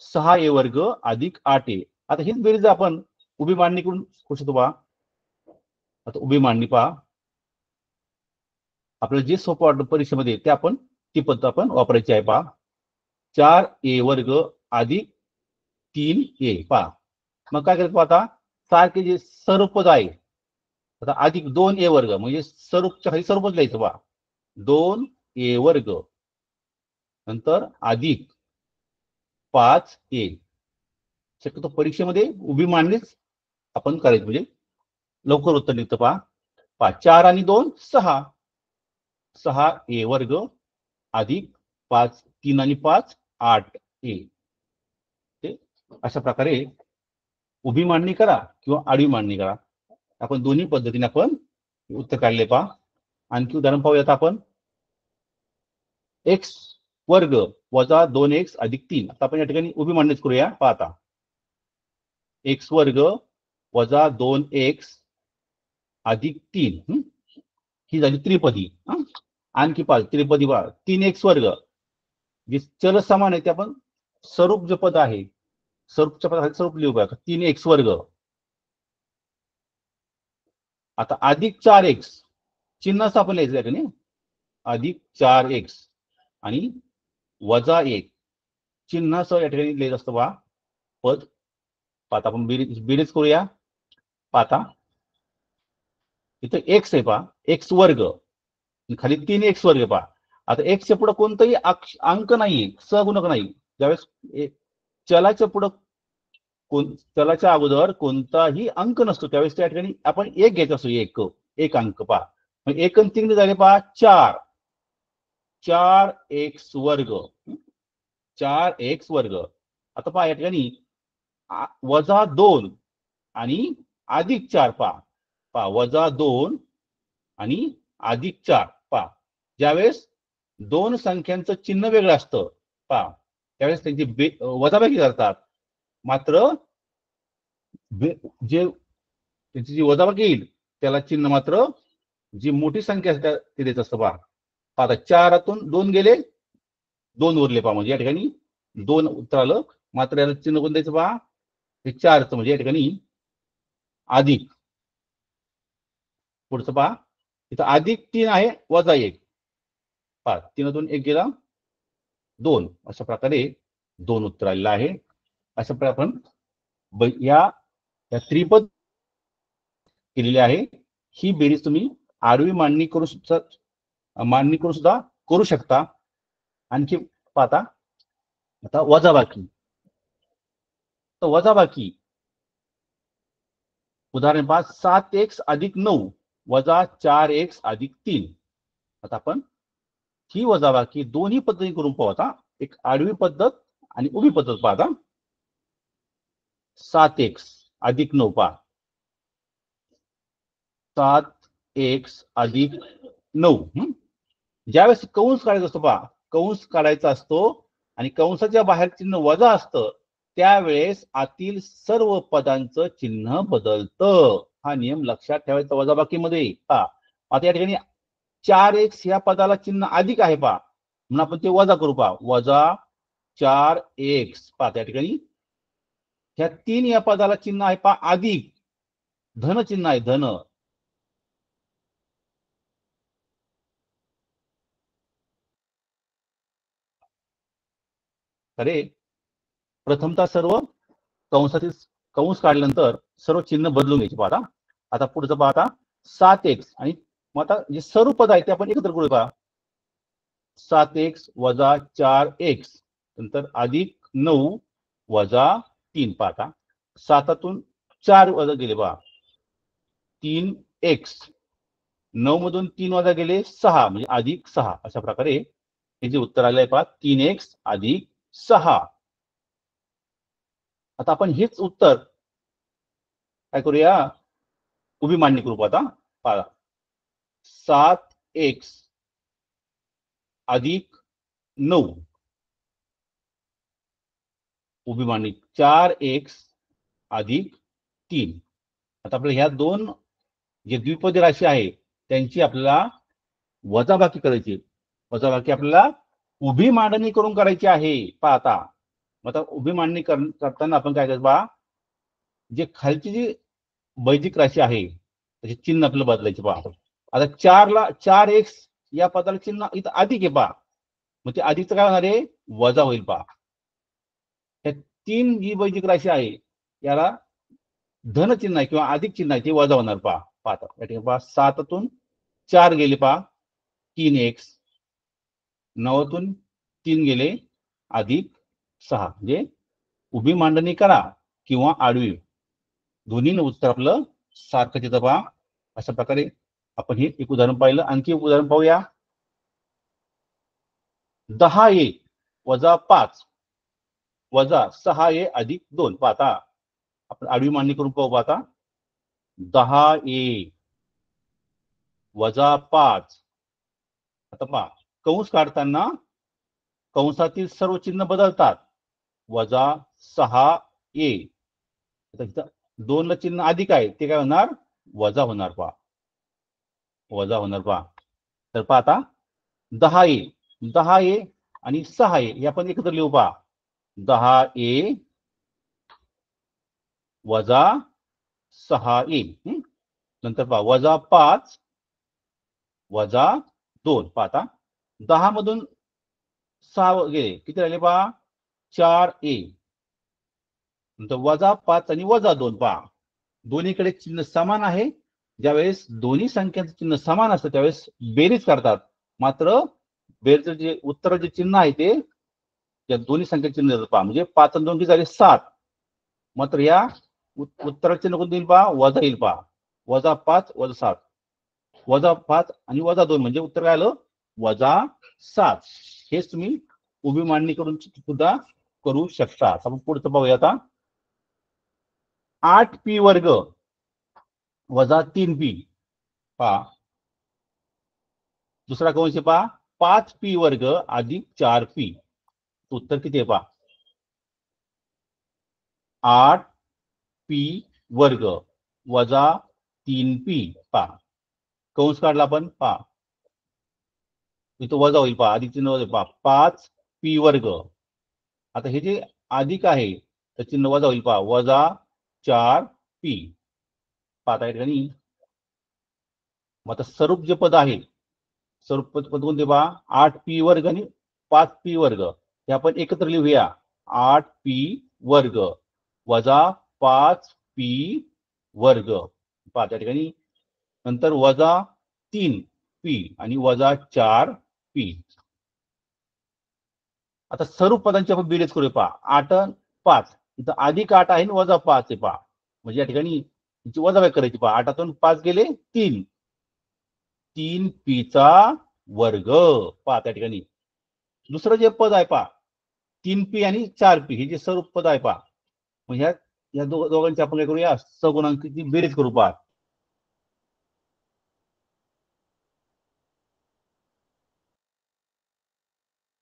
6a वर्ग अधिक 8a आता हीच बेरीज आपण उभी मांडणी करून करू शकतो पहा आता उभी मांडणी पहा आपल्याला जे सोपं वाटतं परीक्षेमध्ये ते आपण ती पद्धत आपण वापरायची आहे पहा 4a वर्ग अधिक 3a पहा मग काय करायचं आता सारखे जे स्वरूपद आहे आता अधिक 2a वर्ग म्हणजे स्वरूपच्या खाली स्वरूपच लिहायचं पहा 2a वर्ग नंतर अधिक 5a शक्यतो परीक्षेमध्ये उभी मांडणीच आपण करायचं म्हणजे लवकर उत्तर निघतं पहा 4 आणि 2 6a वर्ग अधिक 3 आणि 5 8a अशा प्रकारे उभी मांडणी करा किंवा आडवी मांडणी करा आपण दोन्ही पद्धतीने आपण उत्तर काढले पहा आणखी उदाहरण पाहूयात आपण x वर्ग वजा 2x अधिक 3 आता आपण या ठिकाणी उभी मांडणीच करूया पाहता x वर्ग वजा 2x अधिक 3 ही झाली त्रिपदी आणखी पाच त्रिपदी पहा 3x वर्ग जे चल समान आहे ते आपण स्वरूप जे पद आहे स्वरूपच्या पदाखाली स्वरूप लिहू बघा 3x वर्ग आता अधिक 4x चिन्ह आपण लिहायचं आहे नाही अधिक 4x आणि वजा 1 चिन्हासह या ठिकाणी लिहायचं असतं बा पद पाहता आपण बेरीज करूया पाहता इथं x आहे पहा x वर्ग खाली 3x वर्ग पहा आता x च्या पुढे कोणताही अंक नाहीये सहगुणक नाही ज्यावेळेस चलाच्या पुढे चलाच्या अगोदर कोणताही अंक नसतो त्यावेळेस त्या ठिकाणी आपण एक घ्यायचा असतो एक अंक पहा 1 आणि 3 झाले पहा 4x वर्ग 4x वर्ग आता पहा या ठिकाणी वजा 2 आणि अधिक 4 पहा वजा 2 आणि अधिक 4 पहा ज्यावेळेस दोन संख्यांचं चिन्ह वेगळं असतं पहा त्यावेळेस त्यांची वजाबाकी करतात मात्र जे त्याची जी वजाबाकी येईल त्याला चिन्ह मात्र जी मोठी संख्या असते ते देत असतं पहा आता 4तून 2 गेले 2 उरले पहा म्हणजे या ठिकाणी 2 उत्तर आलं मात्र याला चिन्ह कोण द्यायचं पहा हे 4च म्हणजे या ठिकाणी अधिक पुढचं पहा इथं अधिक 3 आहे वजा 1 पहा 3तून 1 गेला 2 अशा प्रकारे 2 उत्तर आलेलं आहे अशा प्रकारे आपण या त्रिपद केलेली आहे ही बेरीज तुम्ही आडवी मांडणी करू मांडणी करून सुद्धा करू शकता. आणखी पाहता आता वजाबाकी. तर वजाबाकी उदाहरण 7x अधिक 9 वजा 4x अधिक 3. आता आपण ही वजाबाकी दोन्ही पद्धती करून पाहू. आता एक आडवी पद्धत आणि उभी पद्धत पाहता. 7x अधिक 9 पहा. 7x अधिक 9. ज्यावेळेस कंस काढायचा असतो पहा, कंस काढायचा असतो आणि कंसाच्या बाहेर चिन्ह वजा असतं, त्यावेळेस आतील सर्व पदांचं चिन्ह बदलतं. हा नियम लक्षात ठेवायचा वजाबाकीमध्ये. पहा आता या ठिकाणी 4x या पदाला चिन्ह अधिक आहे पहा, म्हणून आपण ते वजा करू पहा. वजा 4x. पहा त्या ठिकाणी ह्या 3 या पदाला चिन्ह आहे पहा अधिक, धन चिन्ह आहे, धन. अरे प्रथमतः सर्व कंसातील कंस काढल्यानंतर सर्व चिन्ह बदलून घ्यायचे पाहता. आता पुढचं पाहता 7x आणि मग आता जे सर्व पद आहेत ते आपण एकत्र करू पहा. 7x वजा 4x नंतर अधिक 9 वजा 3. पाहता 7तून 4 वजा गेले पहा 3x. 9 मधून 3 वजा गेले 6 म्हणजे अधिक 6. अशा प्रकारे हे जे उत्तर आले आहे पहा 3x अधिक 6. आता आपण हेच उत्तर काय करूया, उभी मांडणी करू आता. पहा 7x अधिक 9 उभी मांडणी 4x अधिक 3. आता आपल्याला ह्या दोन जे द्विपदी राशी आहे त्यांची आपल्याला वजाबाकी करायची. वजाबाकी आपल्याला उभी मांडणी करून करायची आहे. पहा आता आता उभी मांडणी करताना आपण काय करायचं पहा, जे खालची जी वैदिक राशी आहे त्याचे चिन्ह आपल्याला बदलायचे पहा. आता 4x या पदाला चिन्ह इथं अधिक आहे पहा, मग ते अधिकचं काय होणार आहे, वजा होईल पहा. 3 जी वैदिक राशी आहे याला धन चिन्ह आहे किंवा अधिक चिन्ह आहे ते वजा होणार पहा. पाहता या ठिकाणी पहा 7तून 4 गेले पहा 3x. 9तून 3 गेले अधिक 6. म्हणजे उभी मांडणी करा किंवा आडवी दोन्ही उत्तर आपलं सारखं येतं पहा. अशा प्रकारे आपण हे एक उदाहरण पाहिलं. आणखी एक उदाहरण पाहूया. 10a वजा 5 वजा 6a अधिक 2. पाहता आपण आडवी मांडणी करून पाहू. पाहता 10a वजा 5. आता पहा कंस काढताना कंसातील सर्व चिन्ह बदलतात. वजा 6a. आता 2 ला चिन्ह अधिक आहे ते काय होणार, वजा होणार पहा, वजा होणार पहा. तर पहा आता 10a आणि 6a हे आपण एकत्र लिहू पहा. 10a वजा 6a. नंतर पहा वजा 5 वजा 2. पाहता 10 मधून 6 गेले किती राहिले पहा 4a. नंतर वजा 5 आणि वजा 2. पहा दोन्हीकडे चिन्ह समान आहे. ज्यावेळेस दोन्ही संख्यांचं चिन्ह समान असतं त्यावेळेस बेरीज करतात. मात्र बेरीज जे उत्तर जे चिन्ह आहे ते या दोन्ही संख्या चिन्ह देतात पहा. म्हणजे 5 आणि 2 किती झाले 7. मात्र या उत्तराचे चिन्ह कोणतं येईल पहा, वजा येईल पहा. वजा 5 वजा 7. वजा 5 आणि वजा 2 म्हणजे उत्तर काय आलं, वजा 7. हेच तुम्ही उभी मांडणी करून सुद्धा करू शकता. आपण पुढचं पाहूया आता. 8p वर्ग वजा 3p. पहा दुसरा कंस पहा 5p वर्ग अधिक 4p. उत्तर किती आहे पहा 8p वर्ग वजा 3p. पहा कंस काढला आपण पहा इथं वजा होईल पहा, अधिक चिन्ह होईल पहा 5p वर्ग. आता हे जे अधिक आहे तर चिन्ह वजा होईल पहा वजा 4p. पाहता या ठिकाणी मग आता स्वरूप जे पद आहे स्वरूप पद कोणते पहा 8p वर्ग आणि 5p वर्ग हे आपण एकत्र लिहूया. 8p वर्ग वजा 5p वर्ग. पहा त्या ठिकाणी नंतर वजा 3 पी आणि वजा 4 पी. आता सर्व पदांची आपण बेरीज करूया. पहा 8 आणि 5 इथं अधिक 8 आहे आणि वजा 5 आहे. पहा म्हणजे या ठिकाणी वजा करायची. पहा 8 5 गेले 3 पीचा वर्ग. पहा त्या ठिकाणी दुसरं जे पद आहे पहा 3p आणि 4p हे जे सर्व पद आहे पहा. मग ह्या दोघांची आपण काय करूया सगुणांकाची बेरीज करू. पहा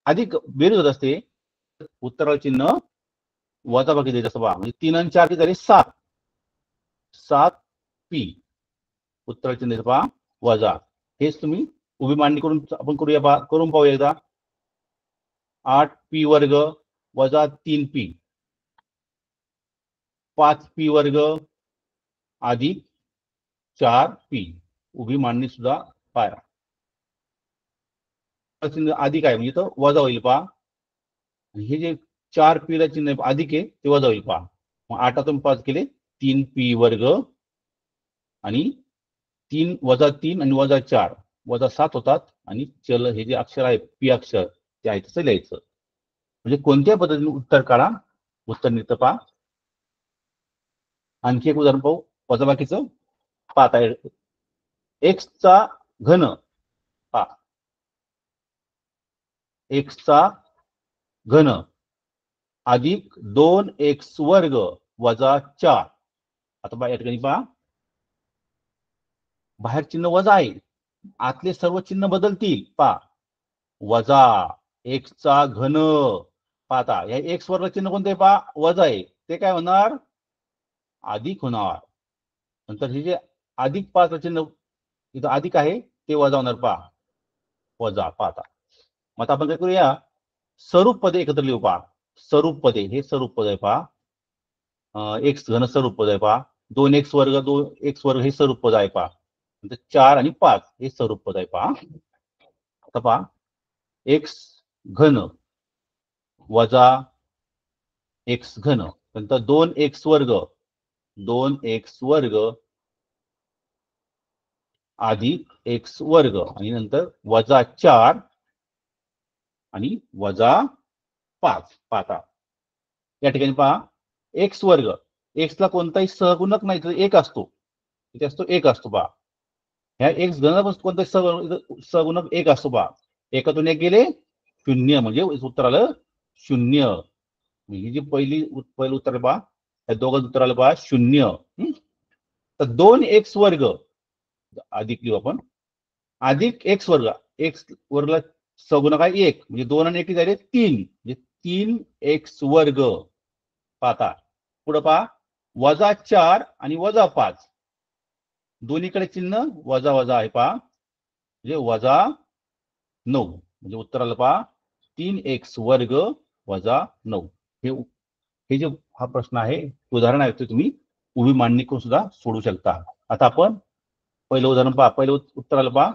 अधिक बेरीज होत असते उत्तराला चिन्ह वजा बाकी द्यायचं. पहा म्हणजे 3 आणि 4 झाले 7 पी उत्तराला चिन्ह पहा वजा. हेच तुम्ही उभी मांडणी करून आपण करूया. पहा करून पाहूया एकदा. 8p वर्ग वजा 3p 5p वर्ग अधिक 4p. उभी मांडणी सुद्धा पाया अधिक आहे म्हणजे तो वजा होईल. पहा हे जे 4p ला चिन्ह अधिक आहे ते वजा होईल. पहा मग 8 5 केले 3p वर्ग आणि 3 वजा 3 आणि वजा 4 वजा 7 होतात. आणि चल हे जे अक्षर आहे पी अक्षर ते आहे तसं लिहायचं. म्हणजे कोणत्या पद्धतीने उत्तर काढा. उत्तर निघतं. पहा आणखी एक उदाहरण पाहू वजाबाकीचं. पाहता एक्स चा घन. पहा एक्स चा घन अधिक 2x वर्ग वजा 4. आता पहा या ठिकाणी पहा बाहेर चिन्ह वजा आहे. आतले सर्व चिन्ह बदलतील. पहा वजा एक्स चा घन. पाहता या एक्स वर्ग चिन्ह कोणते पहा वजा आहे ते काय होणार अधिक होणार. नंतर हे जे अधिक 5 चिन्ह इथं अधिक आहे ते वजा होणार. पहा वजा. पाहता मग आपण काय करूया स्वरूप पदे एकत्र लिहू. पहा स्वरूप पदे हे स्वरूप पद आहे. पहा एक्स घन स्वरूप पद आहे. पहा 2x वर्ग 2x वर्ग हे स्वरूप पद आहे. पहा नंतर 4 आणि 5 हे स्वरूप पद आहे. पहा आता पहा एक्स घन वजा एक्स घन नंतर 2x वर्ग अधिक एक्स वर्ग आणि नंतर वजा 4 आणि वजा 5. पाहता या ठिकाणी पहा एक्स वर्ग एक्स ला कोणताही सहगुणक नाही तर एक असतो. इथे असतो एक असतो. पहा ह्या एक्स घनापासून कोणताही सहगुणक एक असतो. पहा एकातून एक गेले 0 म्हणजे उत्तर आलं 0. ही जी पहिलं उत्तर पहा या दोघांचं उत्तर आलं पहा 0. तर 2x वर्ग अधिक लिहू आपण अधिक एक्स वर्ग. एक्स वर्गला सगुणक आहे 1 म्हणजे 2 आणि 1 झाले 3 म्हणजे 3x वर्ग. पाहता पुढे पहा वजा 4 आणि वजा 5 दोन्हीकडे चिन्ह वजा वजा आहे. पहा म्हणजे वजा 9 म्हणजे उत्तर आलं पहा 3x वर्ग वजा 9. हे जे हा प्रश्न आहे उदाहरण आहे ते तुम्ही उभी मांडणी करून सुद्धा सोडू शकता. आता आपण पहिलं उदाहरण पहा. पहिलं उत्तर आलं पहा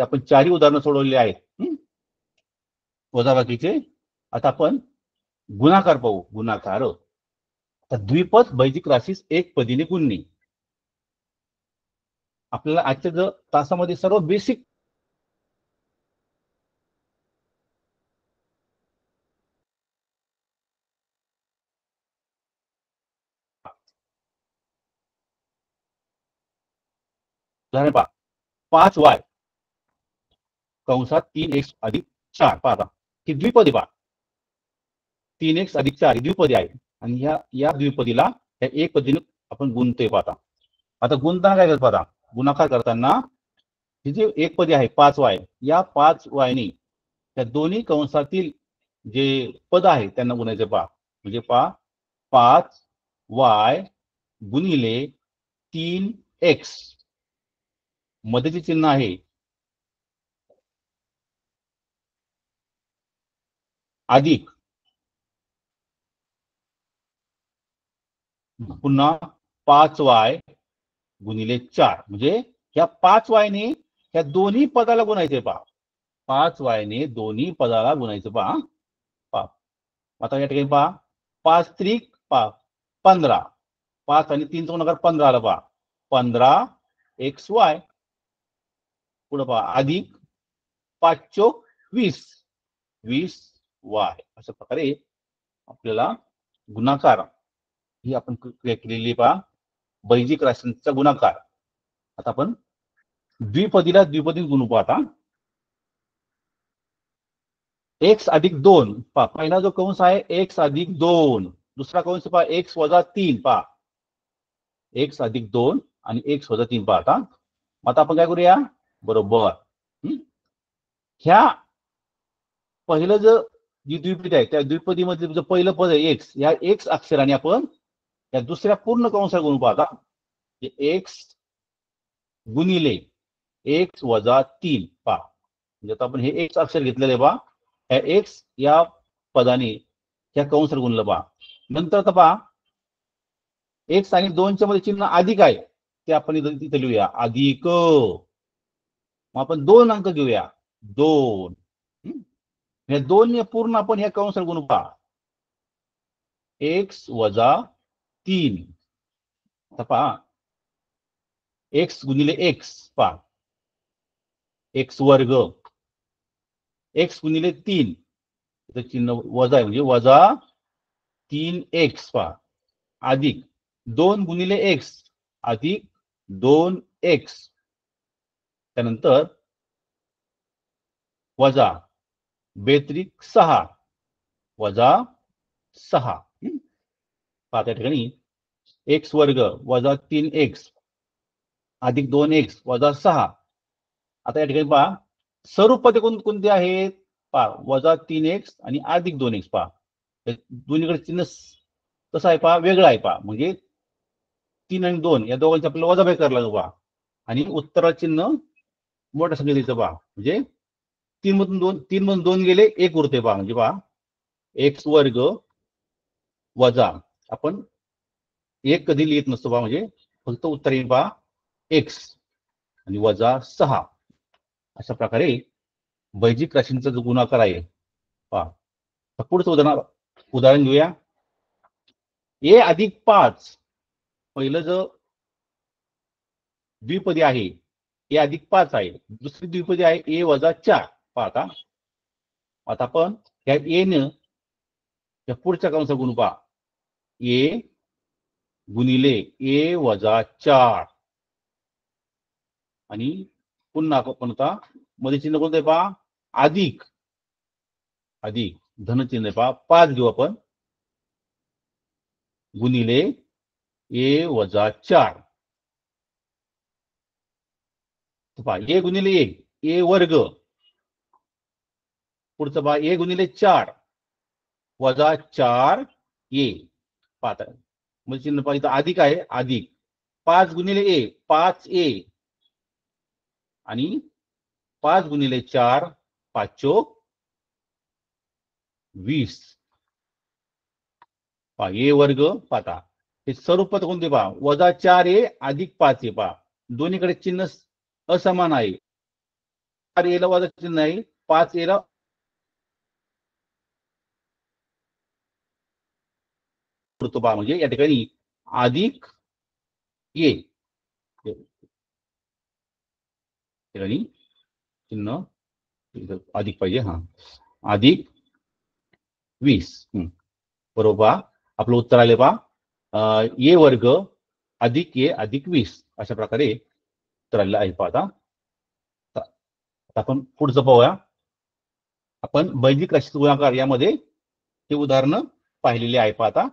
आपण 4ही उदाहरणं सोडवलेली आहेत वजाबाकीचे. आता आपण गुणाकार पाहू. गुणाकार द्विपद बैजिक राशीस एक पदीने गुणणे. आपल्याला आजच्या तासामध्ये सर्व बेसिक उदाहरण पहा 5y कंसात 3x अधिक 4. पाहा ही द्विपदी. पहा 3x अधिक 4 ही द्विपदी आहे आणि या द्विपदीला या एक पदीने आपण गुणतोय. पाहता आता गुणताना काय करत पाहता गुणाकार करताना ही जी एक पदी आहे 5y या 5y ने त्या दोन्ही कंसातील जे पद आहे त्यांना गुणायचे. पहा म्हणजे पहा 5y गुणिले 3x मध्येचे चिन्ह आहे अधिक पुन्हा 5y गुणिले 4 म्हणजे या 5y ने या दोन्ही पदाला गुणायचे. पहा 5y ने दोन्ही पदाला गुणायचं. पहा आता या ठिकाणी पहा 5 त्रिक पहा 15 5 आणि 3 चा गुणाकार 15 आला. पहा 15xy पुढे पहा अधिक 5 चोक 20 20y अशा प्रकारे आपल्याला गुणाकार ही आपण क्रिया केलेली पहा बैजिक राशींचा गुणाकार. आता आपण द्विपदीला द्विपदी गुणू पाहता. x अधिक 2 पहा पहिला जो कंस आहे x अधिक 2, दुसरा कंस पहा x वजा 3 पहा x अधिक 2 आणि x वजा 3 पहा. आता आपण काय करूया बरोबर ह्या पहिलं जी द्विपदी आहे त्या द्विपदीमध्ये जो पहिलं पद आहे x या x अक्षराने आपण या दुसऱ्या पूर्ण कंसाला गुणू पाहता x गुणिले x वजा 3 पहा. म्हणजे आता आपण हे x अक्षर घेतलेलं आहे पहा ह्या x या पदाने ह्या कंसाला गुणलं पहा. नंतर आता पहा x आणि 2च्या मध्ये चिन्ह अधिक आहे ते आपण इथे लिहूया अधिक. मग आपण 2 अंक घेऊया 2 या 2 पूर्ण आपण ह्या कंसाला गुणू पहा x वजा 3. आता पहा x गुणिले x पहा x वर्ग x गुणिले 3 चिन्ह वजा आहे म्हणजे वजा 3x पहा अधिक 2 गुणिले x अधिक 2x त्यानंतर वजा बेत्रिक 6 वजा 6 पहा त्या ठिकाणी x वर्ग वजा 3x अधिक 2x वजा 6. आता या ठिकाणी पहा सर्व पदे कोणते आहेत पहा वजा 3x आणि अधिक 2x पहा दोन्हीकडे चिन्ह कसं आहे पहा वेगळं आहे पहा म्हणजे 3 आणि 2 या दोघांचे आपल्याला वजाबाकी करायला लागेल पहा आणि उत्तरा चिन्ह मोठ्या संख्येत द्यायचं पहा म्हणजे 3 मधून 2 गेले 1 उरते पहा म्हणजे पहा x वर्ग वजा आपण 1 कधी लिहित नसतो पहा म्हणजे फक्त उत्तर येईल पहा x आणि वजा 6 अशा प्रकारे बैजिक राशींचा जो गुणाकार आहे पहा. पुढचं उदाहरण घेऊया a अधिक 5 पहिलं जो द्विपदी आहे a अधिक 5 आहे दुसरी द्विपदी आहे a वजा 4 पाहता. आता आपण या a न या पुढच्या कंसा गुणू पहा a गुणिले a वजा 4 आणि पुन्हा आपण आता मध्ये चिन्ह कोणतं आहे पहा अधिक अधिक धन चिन्ह आहे पहा 5 घेऊ आपण गुणिले a वजा 4 पहा a गुणिले a वर्ग पुढचं पहा a गुणिले 4 वजा 4 a पाहता म्हणजे चिन्ह पहा इथं अधिक आहे अधिक 5 गुणिले a 5a आणि 5 गुणिले 4 5 चोक 20 पहा a वर्ग पाहता हे सर्व पद कोणते पहा वजा 4a अधिक 5a पहा दोन्हीकडे चिन्ह असमान आहे 4a ला वजा चिन्ह आहे 5a ला पहा म्हणजे या ठिकाणी अधिक a ठिकाणी चिन्ह अधिक पाहिजे हा अधिक 20 बरोबर आपलं उत्तर आले पहा a वर्ग अधिक a अधिक 20 अशा प्रकारे उत्तर आलेलं आहे पहा. आता आपण पुढचं पाहूया आपण बैजिक राशीचा गुणाकार यामध्ये हे उदाहरण पाहिलेले आहे पहा.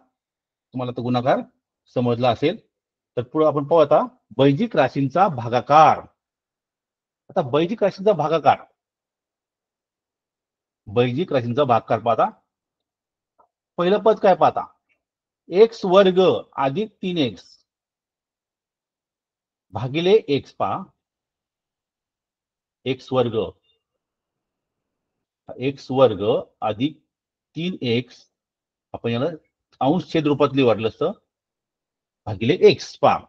तुम्हाला तो गुणाकार समजला असेल तर पुढे आपण पाहू आता बैजिक राशींचा भागाकार. आता बैजिक राशींचा भागाकार बैजिक राशींचा भागाकार पाहता पहिलं पद काय पाहता x वर्ग अधिक 3x भागिले x पहा x वर्ग अधिक 3x आपण याला अंश छेद रूपात लिहिलं असतं भागिले x पहा.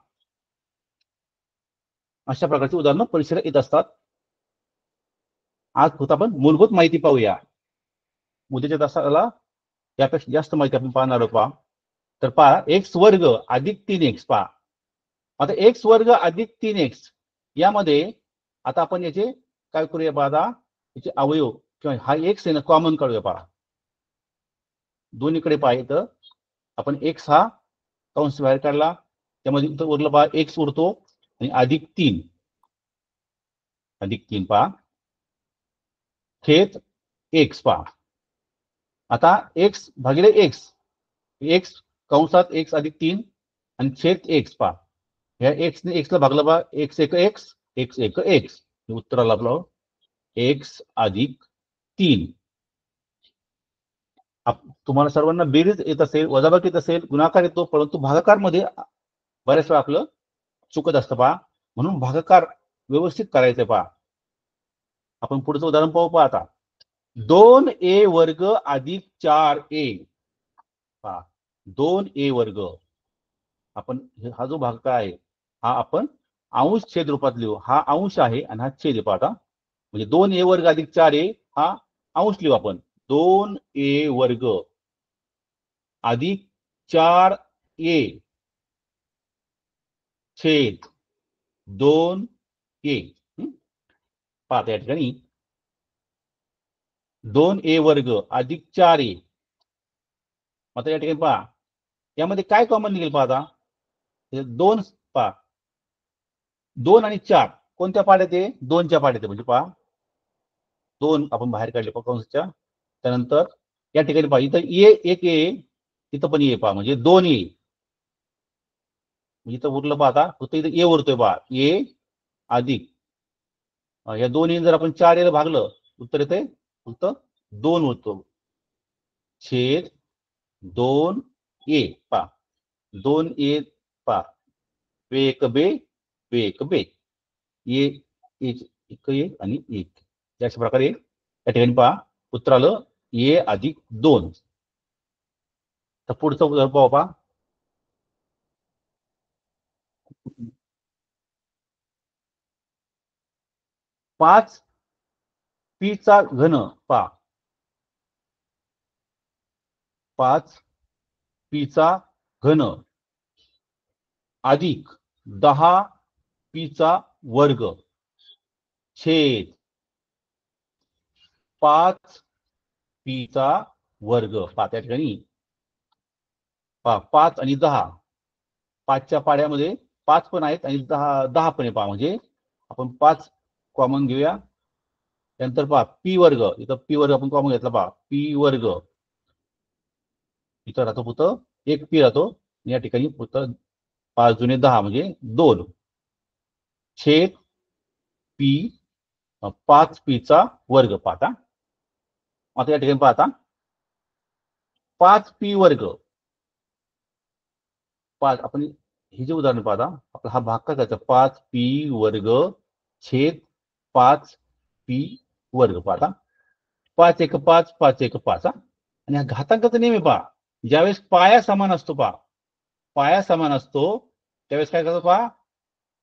अशा प्रकारची उदाहरणं परीक्षेला येत असतात. आज फक्त आपण मूलभूत माहिती पाहूया उद्याच्या तासाला यापेक्षा जास्त माहिती आपण पाहणार आहोत पहा. तर पहा x वर्ग अधिक 3x पहा आता x वर्ग अधिक 3x यामध्ये आता आपण याचे काय करूया पहा, आता याचे अवयव किंवा हा एक्स आहे ना कॉमन काढूया पहा. दोन्हीकडे पहा, इथं आपण एक्स हा कंस बाहेर काढला, त्यामध्ये इथं उरलं पहा एक्स उरतो आणि +3 पहा छेद एक्स पहा. आता एक्स भागिले एक्स, एक्स कंसात एक्स +3 आणि छेद एक्स पहा. ह्या एक्स ने एक्सला भागलं पहा, एक्स एक एक्स, एक्स एक एक्स. उत्तर आलं आपलं एक्स +3. तुम्हाला सर्वांना बेरीज येत असेल, वजाबाकी येत असेल, गुणाकार येतो, परंतु भागाकार मध्ये बऱ्याच वेळा आपलं चुकत असतं पहा. म्हणून भागाकार व्यवस्थित करायचं पहा. आपण पुढचं उदाहरण पाहू पहा. आता 2a² + 4a पहा. 2a वर्ग, आपण हा जो भागाकार आहे हा आपण अंश छेद रूपात लिहू. हा अंश आहे आणि हा छेद आहे पहा. आता म्हणजे 2a² + 4a हा अंश लिहू आपण. 2a² + 4a छेद 2a. पहा या ठिकाणी 2a² + 4a. आता या ठिकाणी पहा, यामध्ये काय कॉमन निघेल पहा. आता 2 पहा, 2 आणि 4 कोणत्या पाड्यात आहे? 2च्या पाड्यात आहे. म्हणजे पहा 2 आपण बाहेर काढले पहा कंसच्या. त्यानंतर या ठिकाणी पहा, इथं एक ए, इथं पण ए पहा, म्हणजे 2a. इथं उरलं पहा. आता फक्त इथं ए उरतोय पहा, ए अधिक या 2 जर आपण 4 ला भागलं, उत्तर येते फक्त 2 होतो छेद 2a पहा. 2a पहा, एक बे एक बे, एक आणि एक. अशा प्रकारे या ठिकाणी पहा उत्तर आलं a+2. तर पुढचं उदाहरण पाहू पहा. 5p³ पहा. 5p³ अधिक 10p² छेद 5p². पहा त्या ठिकाणी पहा 5 आणि 10, 5च्या पाड्यामध्ये 5 पण आहेत आणि 10 पण आहे पहा. म्हणजे आपण 5 कॉमन घेऊया. त्यानंतर पहा p², इथं p² आपण कॉमन घेतला पहा, p². इथं राहतो पुढं एक p राहतो. या ठिकाणी पुढं 5 दुणे 10 म्हणजे 2 छेद p 5p² पाहता. आता या ठिकाणी पाहता 5p². 5 आपण हे जे उदाहरण पाहता, आपला हा भाग काय करायचा, 5p² छेद 5p² पाहता. 5 एक 5, 5 एक 5. आणि हा घातांकाचा नियम आहे पहा. ज्यावेळेस पाया समान असतो पहा, पाया समान असतो त्यावेळेस काय करतो पहा,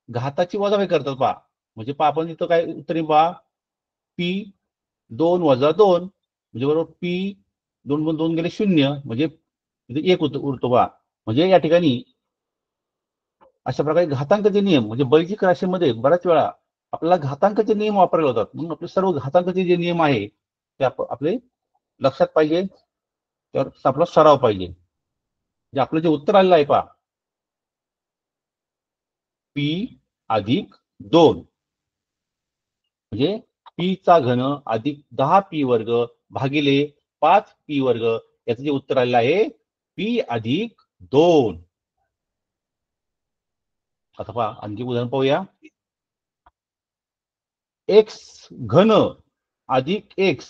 घाताची वजाबाकी करतात पहा. म्हणजे पहा आपण इथं काय उत्तर पहा, p2 - 2 म्हणजे बरोबर p2 2 गेले 0, म्हणजे इथे 1 उरतो पहा. म्हणजे या ठिकाणी अशा प्रकारे घातांकाचे नियम, म्हणजे बैजिक राशीमध्ये बऱ्याच वेळा आपल्याला घातांकाचे नियम वापरले जातात. म्हणून आपले सर्व घातांकाचे जे नियम आहे ते आपले लक्षात पाहिजे, त्यावर आपला सराव पाहिजे. जे आपलं जे उत्तर आलेलं आहे पहा, p+2 म्हणजे p³ अधिक 10p² भागिले 5p². याचं जे उत्तर आलेलं आहे p+2. आता पहा आणखी उदाहरण पाहूया. x³ अधिक x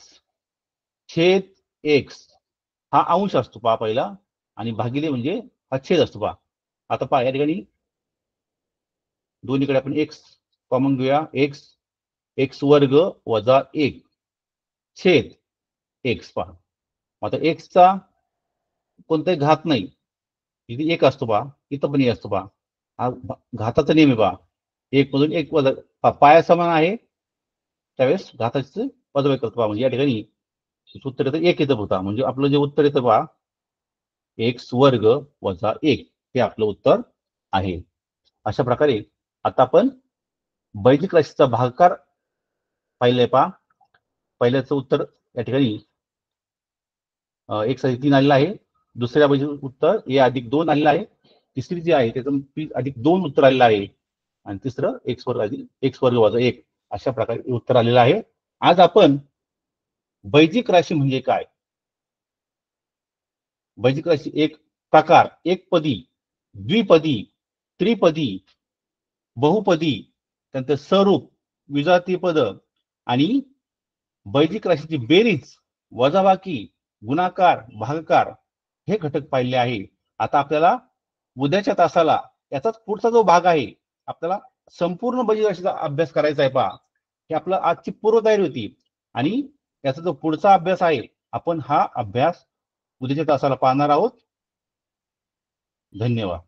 छेद x हा अंश असतो पहा पहिला, आणि भागिले म्हणजे हा छेद असतो पहा. आता पहा या ठिकाणी दोन्हीकडे आपण x कॉमन घेऊया. x² - 1 छेद x पहा. आता x चा कोणताही घात नाही, इथे 1 असतो पहा, इथं पण 1 असतो पहा. हा घाताचा नियम आहे पहा. 1 मधून 1 वजा, पाया समान आहे त्यावेळेस घाताची वजाबाकी करतो पहा. म्हणजे या ठिकाणी उत्तर येतं 1 येतं होता. म्हणजे आपलं जे उत्तर येतं पहा, x² - 1 हे आपलं उत्तर आहे. अशा प्रकारे आता आपण बैजिक राशीचा भागाकार पाहिलंय पहा. पहिल्याचं उत्तर या ठिकाणी 1/3 आलेलं आहे. दुसऱ्या बैजिक उत्तर a+2 आलेलं आहे. तिसरी जी आहे त्याचं p+2 उत्तर आलेलं आहे. आणि तिसरं x² - 1 अशा प्रकारे उत्तर आलेलं आहे. आज आपण बैजिक राशी म्हणजे काय, बैजिक राशी एक प्रकार, एकपदी, द्विपदी, त्रिपदी, बहुपदी, त्यानंतर स्वरूप, विजातीय पद आणि बैजिक राशीची बेरीज, वजाबाकी, गुणाकार, भागाकार हे घटक पाहिले आहे. आता आपल्याला उद्याच्या तासाला याचाच पुढचा जो भाग आहे, आपल्याला संपूर्ण बैजिक राशीचा अभ्यास करायचा आहे पहा. ही आपलं आजची पूर्वतयारी होती आणि याचा जो पुढचा अभ्यास आहे, आपण हा अभ्यास उद्याच्या तासाला पाहणार आहोत. धन्यवाद.